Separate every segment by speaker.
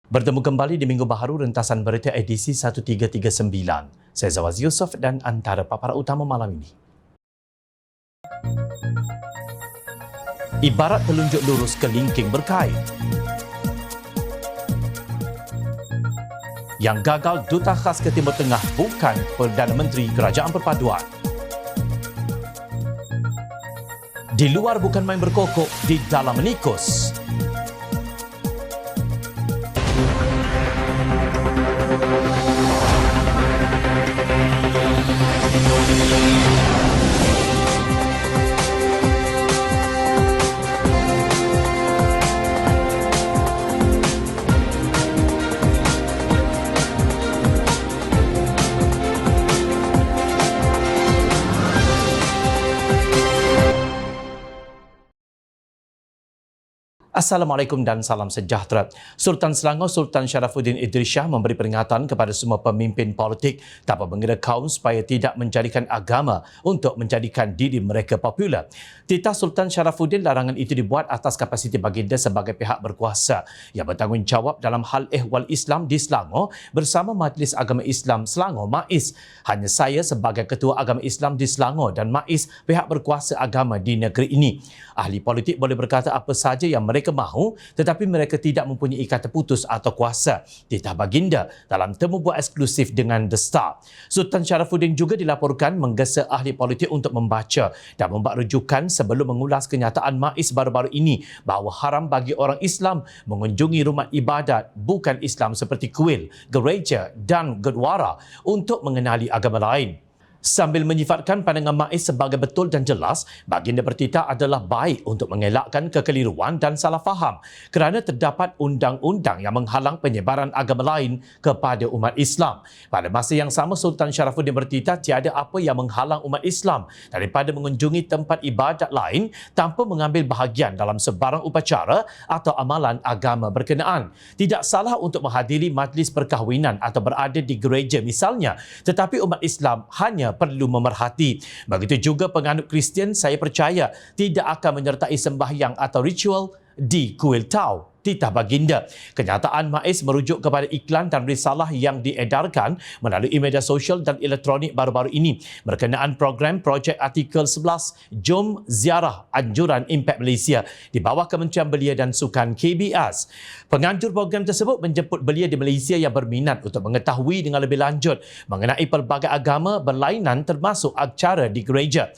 Speaker 1: Bertemu kembali di Minggu Baharu rentasan berita edisi 1339. Saya Zawaz Yusof dan antara paparan utama malam ini. Ibarat telunjuk lurus kelingking berkait. Yang gagal duta khas ke Timur Tengah bukan Perdana Menteri Kerajaan Perpaduan. Di luar bukan main berkokok, di dalam menikus. Assalamualaikum dan salam sejahtera. Sultan Selangor Sultan Sharafuddin Idris Shah memberi peringatan kepada semua pemimpin politik tanpa mengira kaum supaya tidak menjadikan agama untuk menjadikan diri mereka popular. Titah Sultan Sharafuddin, larangan itu dibuat atas kapasiti baginda sebagai pihak berkuasa yang bertanggungjawab dalam hal ehwal Islam di Selangor bersama Majlis Agama Islam Selangor MAIS. Hanya saya sebagai Ketua Agama Islam di Selangor dan MAIS pihak berkuasa agama di negeri ini. Ahli politik boleh berkata apa sahaja yang mereka mahu, tetapi mereka tidak mempunyai ikatan putus atau kuasa. Titah baginda dalam temu buat eksklusif dengan The Star. Sultan Sharafuddin juga dilaporkan menggesa ahli politik untuk membaca dan membuat rujukan sebelum mengulas kenyataan MAIS baru-baru ini bahawa haram bagi orang Islam mengunjungi rumah ibadat bukan Islam seperti kuil, gereja dan gurdwara untuk mengenali agama lain. Sambil menyifatkan pandangan MAIS sebagai betul dan jelas, baginda bertitah adalah baik untuk mengelakkan kekeliruan dan salah faham kerana terdapat undang-undang yang menghalang penyebaran agama lain kepada umat Islam. Pada masa yang sama, Sultan Sharafuddin bertitah tiada apa yang menghalang umat Islam daripada mengunjungi tempat ibadat lain tanpa mengambil bahagian dalam sebarang upacara atau amalan agama berkenaan. Tidak salah untuk menghadiri majlis perkahwinan atau berada di gereja misalnya, tetapi umat Islam hanya perlu memerhati. Begitu juga penganut Kristian, saya percaya tidak akan menyertai sembahyang atau ritual di kuil Tau. Titah baginda. Kenyataan MAIS merujuk kepada iklan dan risalah yang diedarkan melalui media sosial dan elektronik baru-baru ini berkenaan program Projek Artikel 11 Jom Ziarah Anjuran Impact Malaysia di bawah Kementerian Belia dan Sukan KBS. Penganjur program tersebut menjemput belia di Malaysia yang berminat untuk mengetahui dengan lebih lanjut mengenai pelbagai agama berlainan termasuk acara di gereja.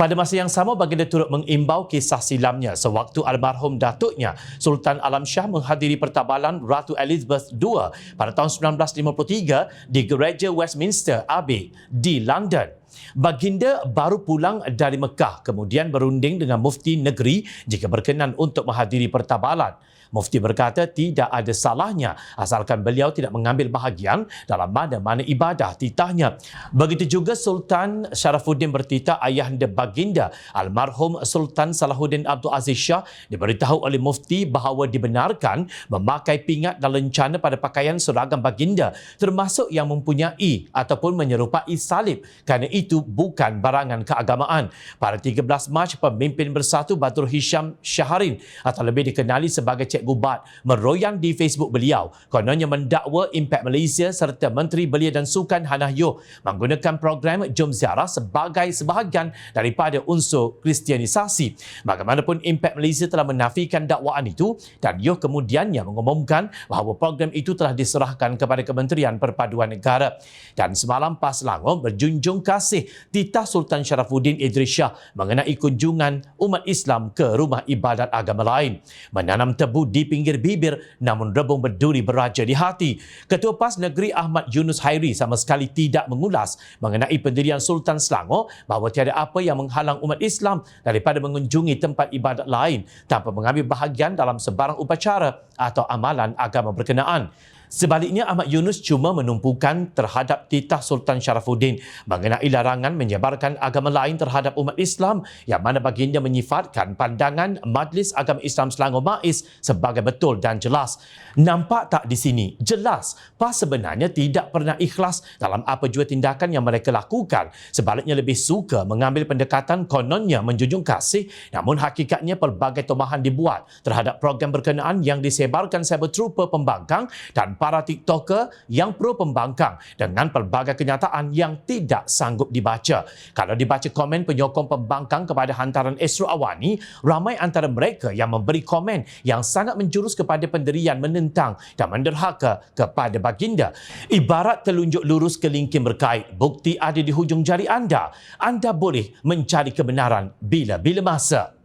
Speaker 1: Pada masa yang sama, baginda turut mengimbau kisah silamnya sewaktu almarhum datuknya Sultan Alam Shah menghadiri pertabalan Ratu Elizabeth II pada tahun 1953 di Gereja Westminster Abbey di London. Baginda baru pulang dari Mekah, kemudian berunding dengan mufti negeri jika berkenan untuk menghadiri pertabalan. Mufti berkata tidak ada salahnya asalkan beliau tidak mengambil bahagian dalam mana-mana ibadah titahnya. Begitu juga Sultan Sharafuddin bertitah ayahanda baginda almarhum Sultan Salahuddin Abdul Aziz Shah diberitahu oleh mufti bahawa dibenarkan memakai pingat dan lencana pada pakaian seragam baginda termasuk yang mempunyai ataupun menyerupai salib kerana itu bukan barangan keagamaan. Pada 13 Mac, pemimpin bersatu Badrul Hisham Syaharin atau lebih dikenali sebagai Cikgu Bat meroyan di Facebook beliau kononnya mendakwa Impact Malaysia serta Menteri Belia dan Sukan Hannah Yeoh menggunakan program Jom Ziarah sebagai sebahagian daripada unsur kristianisasi. Bagaimanapun, Impact Malaysia telah menafikan dakwaan itu dan Yeoh kemudiannya mengumumkan bahawa program itu telah diserahkan kepada Kementerian Perpaduan Negara. Dan semalam PAS Selangor berjunjung kasih titah Sultan Sharafuddin Idris Shah mengenai kunjungan umat Islam ke rumah ibadat agama lain. Menanam tebu di pinggir bibir namun rebung berduri beraja di hati. Ketua PAS Negeri Ahmad Yunus Hairi sama sekali tidak mengulas mengenai pendirian Sultan Selangor bahawa tiada apa yang menghalang umat Islam daripada mengunjungi tempat ibadat lain tanpa mengambil bahagian dalam sebarang upacara atau amalan agama berkenaan. Sebaliknya, Ahmad Yunus cuma menumpukan terhadap titah Sultan Sharafuddin mengenai larangan menyebarkan agama lain terhadap umat Islam yang mana baginda menyifatkan pandangan Majlis Agama Islam Selangor MAIS sebagai betul dan jelas. Nampak tak di sini? Jelas, PAS sebenarnya tidak pernah ikhlas dalam apa jua tindakan yang mereka lakukan. Sebaliknya lebih suka mengambil pendekatan kononnya menjunjung kasih, namun hakikatnya pelbagai tomahan dibuat terhadap program berkenaan yang disebarkan cyber trooper pembangkang dan para TikToker yang pro pembangkang dengan pelbagai kenyataan yang tidak sanggup dibaca. Kalau dibaca komen penyokong pembangkang kepada hantaran Esro Awani, ramai antara mereka yang memberi komen yang sangat menjurus kepada pendirian menentang dan menderhaka kepada baginda. Ibarat telunjuk lurus kelingking berkait, bukti ada di hujung jari anda. Anda boleh mencari kebenaran bila-bila masa.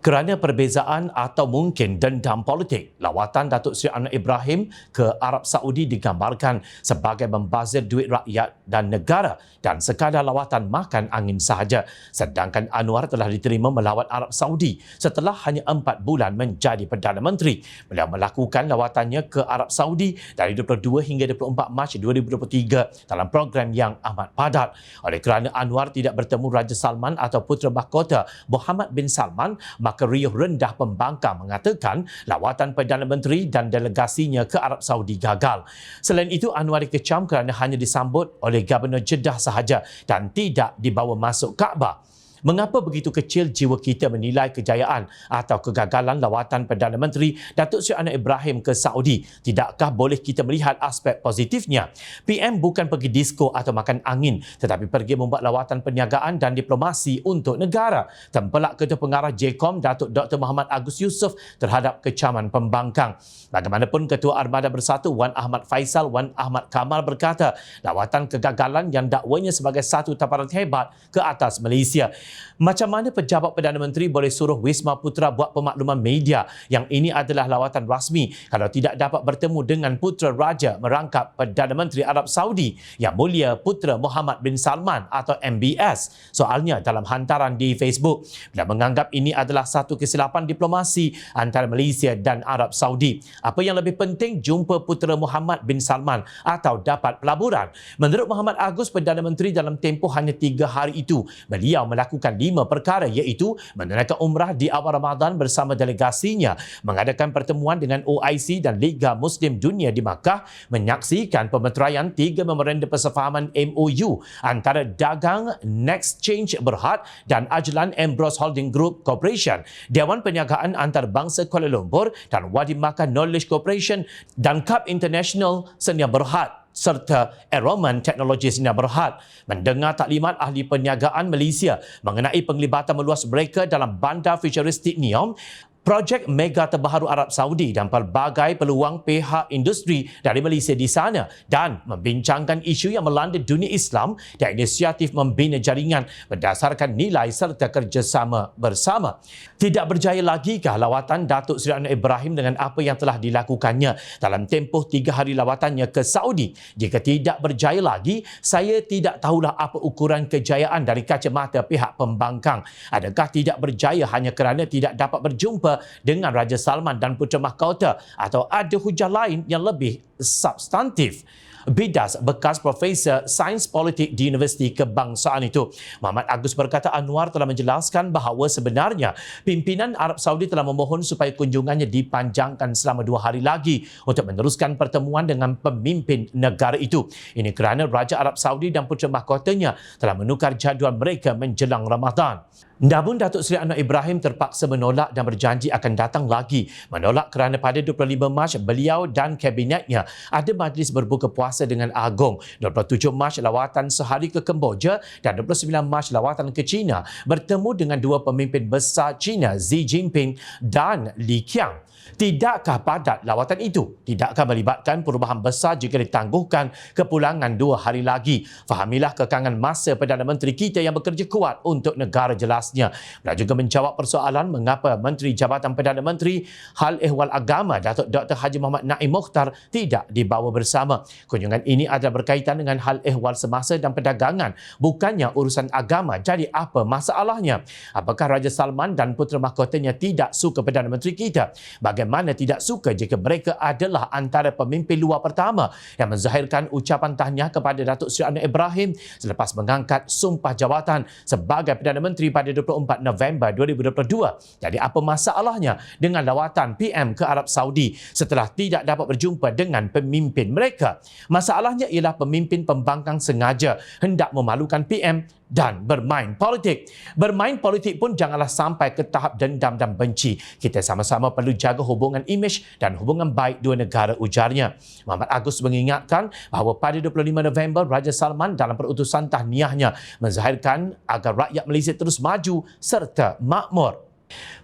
Speaker 1: Kerana perbezaan atau mungkin dendam politik, lawatan Datuk Seri Anwar Ibrahim ke Arab Saudi digambarkan sebagai membazir duit rakyat dan negara dan sekadar lawatan makan angin sahaja. Sedangkan Anwar telah diterima melawat Arab Saudi setelah hanya 4 bulan menjadi Perdana Menteri. Beliau melakukan lawatannya ke Arab Saudi dari 22 hingga 24 Mac 2023 dalam program yang amat padat. Oleh kerana Anwar tidak bertemu Raja Salman atau Putera Mahkota Mohammed bin Salman, maka riuh rendah pembangkang mengatakan lawatan Perdana Menteri dan delegasinya ke Arab Saudi gagal. Selain itu, Anwar dikecam kerana hanya disambut oleh Gubernur Jeddah sahaja dan tidak dibawa masuk Kaabah. Mengapa begitu kecil jiwa kita menilai kejayaan atau kegagalan lawatan Perdana Menteri Datuk Seri Anwar Ibrahim ke Saudi? Tidakkah boleh kita melihat aspek positifnya? PM bukan pergi disko atau makan angin, tetapi pergi membuat lawatan perniagaan dan diplomasi untuk negara. Tempelak Ketua Pengarah JCOM Datuk Dr. Muhammad Agus Yusof terhadap kecaman pembangkang. Bagaimanapun, Ketua Armada Bersatu Wan Ahmad Faisal Wan Ahmad Kamal berkata, lawatan kegagalan yang dakwanya sebagai satu taparan hebat ke atas Malaysia. Macam mana pejabat Perdana Menteri boleh suruh Wisma Putra buat pemakluman media yang ini adalah lawatan rasmi kalau tidak dapat bertemu dengan Putera Raja merangkap Perdana Menteri Arab Saudi Yang Mulia Putera Mohammed bin Salman atau MBS? Soalnya dalam hantaran di Facebook, beliau menganggap ini adalah satu kesilapan diplomasi antara Malaysia dan Arab Saudi. Apa yang lebih penting, jumpa Putera Mohammed bin Salman atau dapat pelaburan? Menurut Muhammad Agus, Perdana Menteri dalam tempoh hanya 3 hari itu, beliau melakukan 5 perkara, iaitu menunaikan umrah di awal Ramadan bersama delegasinya, mengadakan pertemuan dengan OIC dan Liga Muslim Dunia di Makkah, menyaksikan pemeteraian 3 memorandum persefahaman MOU antara Dagang Next Change Berhad dan Ajlan Ambrose Holding Group Corporation, Dewan Perniagaan Antarabangsa Kuala Lumpur dan Wadi Makkah Knowledge Corporation dan Cup International Senia Berhad serta Aeroman Teknologi Senia Berhad. Mendengar taklimat ahli perniagaan Malaysia mengenai penglibatan meluas mereka dalam bandar futuristik NEOM, projek mega terbaru Arab Saudi dan pelbagai peluang pihak industri dari Malaysia di sana, dan membincangkan isu yang melanda dunia Islam dan inisiatif membina jaringan berdasarkan nilai serta kerjasama bersama. Tidak berjaya lagikah lawatan Datuk Seri Anwar Ibrahim dengan apa yang telah dilakukannya dalam tempoh 3 hari lawatannya ke Saudi? Jika tidak berjaya lagi, saya tidak tahulah apa ukuran kejayaan dari kacamata pihak pembangkang. Adakah tidak berjaya hanya kerana tidak dapat berjumpa dengan Raja Salman dan Putera Mahkota, atau ada hujah lain yang lebih substantif? Bidas, bekas Profesor Sains Politik di Universiti Kebangsaan itu, Muhammad Agus berkata Anwar telah menjelaskan bahawa sebenarnya pimpinan Arab Saudi telah memohon supaya kunjungannya dipanjangkan selama 2 hari lagi untuk meneruskan pertemuan dengan pemimpin negara itu. Ini kerana Raja Arab Saudi dan Putera Mahkotanya telah menukar jadual mereka menjelang Ramadan. Namun Datuk Seri Anwar Ibrahim terpaksa menolak dan berjanji akan datang lagi. Menolak kerana pada 25 Mac beliau dan kabinetnya ada majlis berbuka puasa dengan Agong. 27 Mac lawatan sehari ke Kemboja dan 29 Mac lawatan ke China bertemu dengan 2 pemimpin besar China, Xi Jinping dan Li Qiang. Tidakkah padat lawatan itu? Tidakkah melibatkan perubahan besar jika ditangguhkan kepulangan 2 hari lagi? Fahamilah kekangan masa Perdana Menteri kita yang bekerja kuat untuk negara jelas. jelasnya. Beliau juga menjawab persoalan mengapa Menteri Jabatan Perdana Menteri Hal Ehwal Agama Datuk Dr. Haji Muhammad Naim Mokhtar tidak dibawa bersama. Kunjungan ini adalah berkaitan dengan hal ehwal semasa dan perdagangan, bukannya urusan agama. Jadi apa masalahnya? Apakah Raja Salman dan putera mahkotanya tidak suka Perdana Menteri kita? Bagaimana tidak suka jika mereka adalah antara pemimpin luar pertama yang menzahirkan ucapan tahniah kepada Datuk Seri Anwar Ibrahim selepas mengangkat sumpah jawatan sebagai Perdana Menteri pada 24 November 2022. Jadi apa masalahnya dengan lawatan PM ke Arab Saudi setelah tidak dapat berjumpa dengan pemimpin mereka? Masalahnya ialah pemimpin pembangkang sengaja hendak memalukan PM dan bermain politik. Bermain politik pun janganlah sampai ke tahap dendam dan benci. Kita sama-sama perlu jaga hubungan imej dan hubungan baik dua negara, ujarnya. Muhammad Agus mengingatkan bahawa pada 25 November, Raja Salman dalam perutusan tahniahnya menzahirkan agar rakyat Malaysia terus maju serta makmur.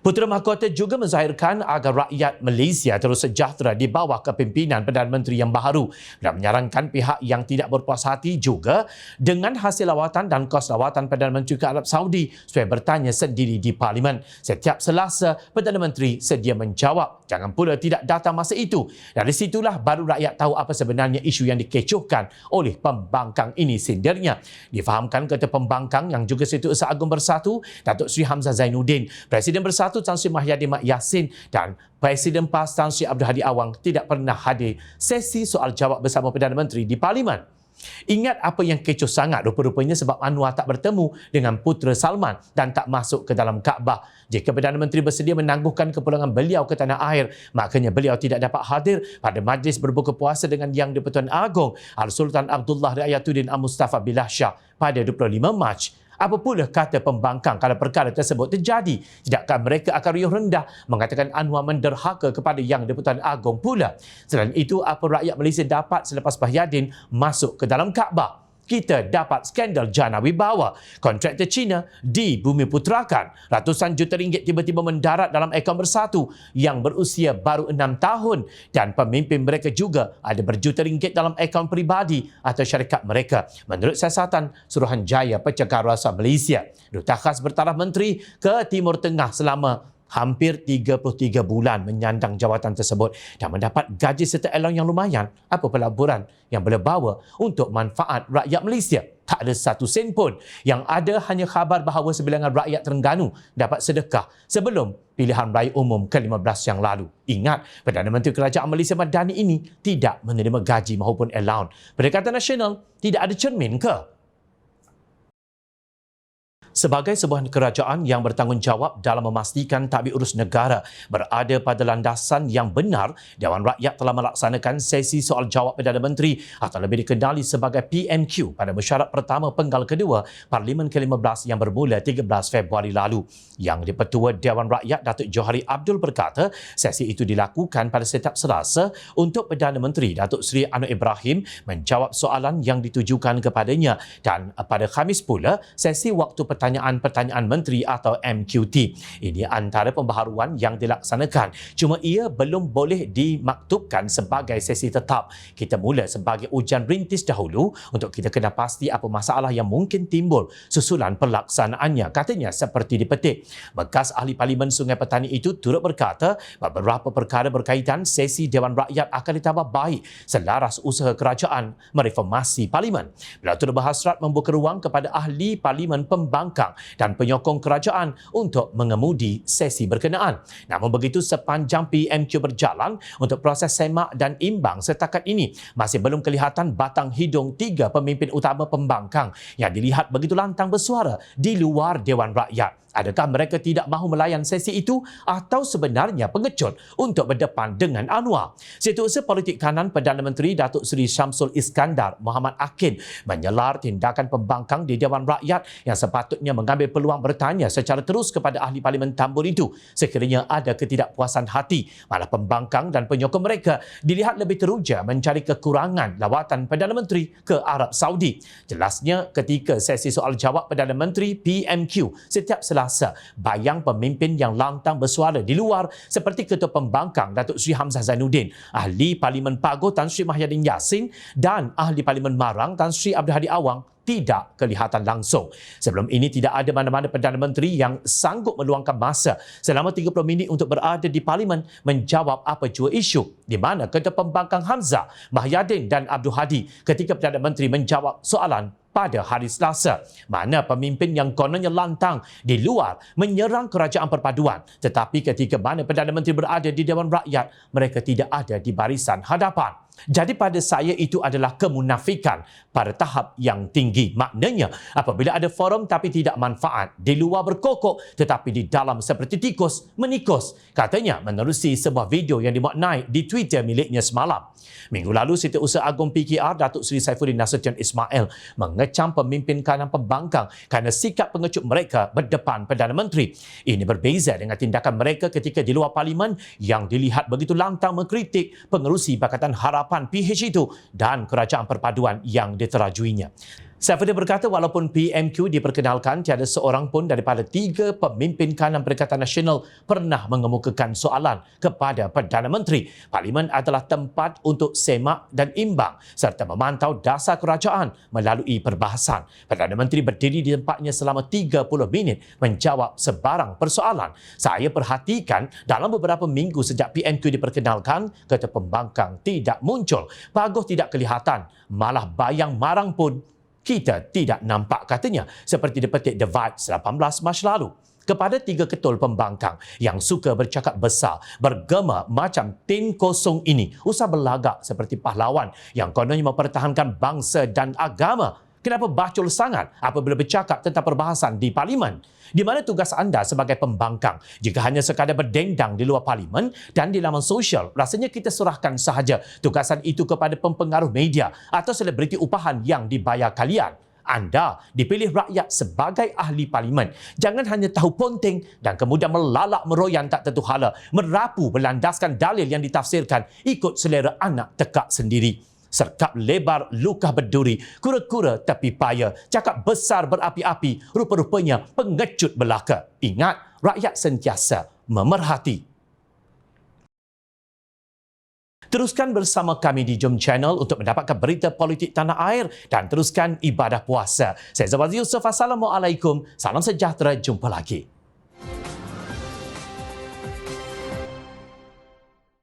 Speaker 1: Putera Mahkota juga menzahirkan agar rakyat Malaysia terus sejahtera di bawah kepimpinan Perdana Menteri yang baharu dan menyarankan pihak yang tidak berpuas hati juga dengan hasil lawatan dan kos lawatan Perdana Menteri ke Arab Saudi supaya bertanya sendiri di Parlimen. Setiap Selasa, Perdana Menteri sedia menjawab. Jangan pula tidak datang masa itu. Dari situlah baru rakyat tahu apa sebenarnya isu yang dikecohkan oleh pembangkang ini, sindirnya. Difahamkan kata pembangkang yang juga Setiausaha Agung Bersatu, Datuk Seri Hamzah Zainuddin, Presiden Bersatu Tan Sri Mahyadin Mat Yassin dan Presiden PAS Tan Sri Abdul Hadi Awang tidak pernah hadir sesi soal jawab bersama Perdana Menteri di Parlimen. Ingat apa yang kecoh sangat rupa-rupanya sebab Anwar tak bertemu dengan putera Salman dan tak masuk ke dalam Kaabah. Jika Perdana Menteri bersedia menangguhkan kepulangan beliau ke tanah air, maknanya beliau tidak dapat hadir pada majlis berbuka puasa dengan Yang di-Pertuan Agong Al-Sultan Abdullah Riayatuddin Al-Mustafa Billah Shah pada 25 Mac. Apa pula kata pembangkang kalau perkara tersebut terjadi? Tidakkah mereka akan riuh rendah mengatakan Anwar menderhaka kepada Yang di-Pertuan Agong pula? Selain itu, apa rakyat Malaysia dapat selepas Mahyadin masuk ke dalam Kaabah? Kita dapat skandal jana wibawa. Kontraktor Cina dibumiputerakan. Ratusan juta ringgit tiba-tiba mendarat dalam akaun Bersatu yang berusia baru 6 tahun. Dan pemimpin mereka juga ada berjuta ringgit dalam akaun peribadi atau syarikat mereka. Menurut siasatan Suruhanjaya Pencegah Rasuah Malaysia, Duta Khas Bertaraf Menteri ke Timur Tengah selama hampir 33 bulan menyandang jawatan tersebut dan mendapat gaji serta allowance yang lumayan. Apa pelaburan yang boleh bawa untuk manfaat rakyat Malaysia? Tak ada satu sen pun. Yang ada hanya khabar bahawa sebilangan rakyat Terengganu dapat sedekah sebelum pilihan raya umum ke-15 yang lalu. Ingat, Perdana Menteri Kerajaan Malaysia Madani ini tidak menerima gaji maupun allowance. Pendekatan nasional tidak ada cermin ke? Sebagai sebuah kerajaan yang bertanggungjawab dalam memastikan tadbir urus negara berada pada landasan yang benar, Dewan Rakyat telah melaksanakan sesi soal jawab Perdana Menteri atau lebih dikenali sebagai PMQ pada mesyuarat pertama penggal kedua Parlimen ke-15 yang bermula 13 Februari lalu. Yang di-Pertua Dewan Rakyat Datuk Johari Abdul berkata, sesi itu dilakukan pada setiap Selasa untuk Perdana Menteri Datuk Seri Anwar Ibrahim menjawab soalan yang ditujukan kepadanya, dan pada Khamis pula sesi waktu pertanyaan-pertanyaan menteri atau MQT. Ini antara pembaharuan yang dilaksanakan. Cuma ia belum boleh dimaktubkan sebagai sesi tetap. Kita mula sebagai ujian rintis dahulu untuk kita kena pasti apa masalah yang mungkin timbul susulan pelaksanaannya, katanya seperti dipetik. Bekas ahli Parlimen Sungai Petani itu turut berkata beberapa perkara berkaitan sesi Dewan Rakyat akan ditambah baik selaras usaha kerajaan mereformasi Parlimen. Beliau turut berhasrat membuka ruang kepada ahli Parlimen pembangkang dan penyokong kerajaan untuk mengemudi sesi berkenaan. Namun begitu, sepanjang PMQ berjalan untuk proses semak dan imbang setakat ini, masih belum kelihatan batang hidung tiga pemimpin utama pembangkang yang dilihat begitu lantang bersuara di luar Dewan Rakyat. Adakah mereka tidak mahu melayan sesi itu atau sebenarnya pengecut untuk berdepan dengan Anwar? Setiausaha Politik Kanan Perdana Menteri Datuk Seri Syamsul Iskandar Muhammad Akin menyelar tindakan pembangkang di Dewan Rakyat yang sepatutnya mengambil peluang bertanya secara terus kepada ahli Parlimen Tambun itu sekiranya ada ketidakpuasan hati. Malah pembangkang dan penyokong mereka dilihat lebih teruja mencari kekurangan lawatan Perdana Menteri ke Arab Saudi. Jelasnya ketika sesi soal jawab Perdana Menteri PMQ setiap Selasa, bayang pemimpin yang lantang bersuara di luar seperti Ketua Pembangkang Datuk Seri Hamzah Zainuddin, Ahli Parlimen Pagoh Tan Sri Mahyadin Yassin dan Ahli Parlimen Marang Tan Sri Abdul Hadi Awang tidak kelihatan langsung. Sebelum ini tidak ada mana-mana Perdana Menteri yang sanggup meluangkan masa selama 30 minit untuk berada di Parlimen menjawab apa jua isu, di mana Ketua Pembangkang Hamzah, Mahyadin dan Abdul Hadi ketika Perdana Menteri menjawab soalan pada hari Selasa, mana pemimpin yang kononnya lantang di luar menyerang kerajaan perpaduan, tetapi ketika mana Perdana Menteri berada di Dewan Rakyat, mereka tidak ada di barisan hadapan. Jadi pada saya itu adalah kemunafikan pada tahap yang tinggi. Maknanya apabila ada forum tapi tidak manfaat, di luar berkokok tetapi di dalam seperti tikus menikus. Katanya menerusi sebuah video yang dimuat naik di Twitter miliknya semalam. Minggu lalu Setiausaha Agung PKR Datuk Seri Saifuddin Nasution Ismail mengecam pemimpin kanan pembangkang kerana sikap pengecut mereka berdepan Perdana Menteri. Ini berbeza dengan tindakan mereka ketika di luar Parlimen yang dilihat begitu lantang mengkritik pengerusi Pakatan Harapan PH itu dan kerajaan perpaduan yang diterajuinya. Saifuddin berkata walaupun PMQ diperkenalkan, tiada seorang pun daripada 3 pemimpin kanan Perikatan Nasional pernah mengemukakan soalan kepada Perdana Menteri. Parlimen adalah tempat untuk semak dan imbang serta memantau dasar kerajaan melalui perbahasan. Perdana Menteri berdiri di tempatnya selama 30 minit menjawab sebarang persoalan. Saya perhatikan dalam beberapa minggu sejak PMQ diperkenalkan, Ketua Pembangkang tidak muncul. Paguh tidak kelihatan, malah bayang marang pun kita tidak nampak, katanya, seperti dipetik The Vibes 18 Mac lalu. Kepada 3 ketul pembangkang yang suka bercakap besar, bergema macam tin kosong ini, usah berlagak seperti pahlawan yang kononnya mempertahankan bangsa dan agama. Kenapa bacul sangat apabila bercakap tentang perbahasan di Parlimen? Di mana tugas anda sebagai pembangkang? Jika hanya sekadar berdendang di luar Parlimen dan di laman sosial, rasanya kita serahkan sahaja tugasan itu kepada pempengaruh media atau selebriti upahan yang dibayar kalian. Anda dipilih rakyat sebagai ahli Parlimen. Jangan hanya tahu ponteng dan kemudian melalak meroyan tak tentu hala, merapu berlandaskan dalil yang ditafsirkan ikut selera anak tekak sendiri. Serkap lebar luka berduri, kura-kura tepi paya, cakap besar berapi-api, rupa-rupanya pengecut belaka. Ingat, rakyat sentiasa memerhati. Teruskan bersama kami di Jom Channel untuk mendapatkan berita politik tanah air dan teruskan ibadah puasa. Saya Zawaz Yusof. Assalamualaikum. Salam sejahtera. Jumpa lagi.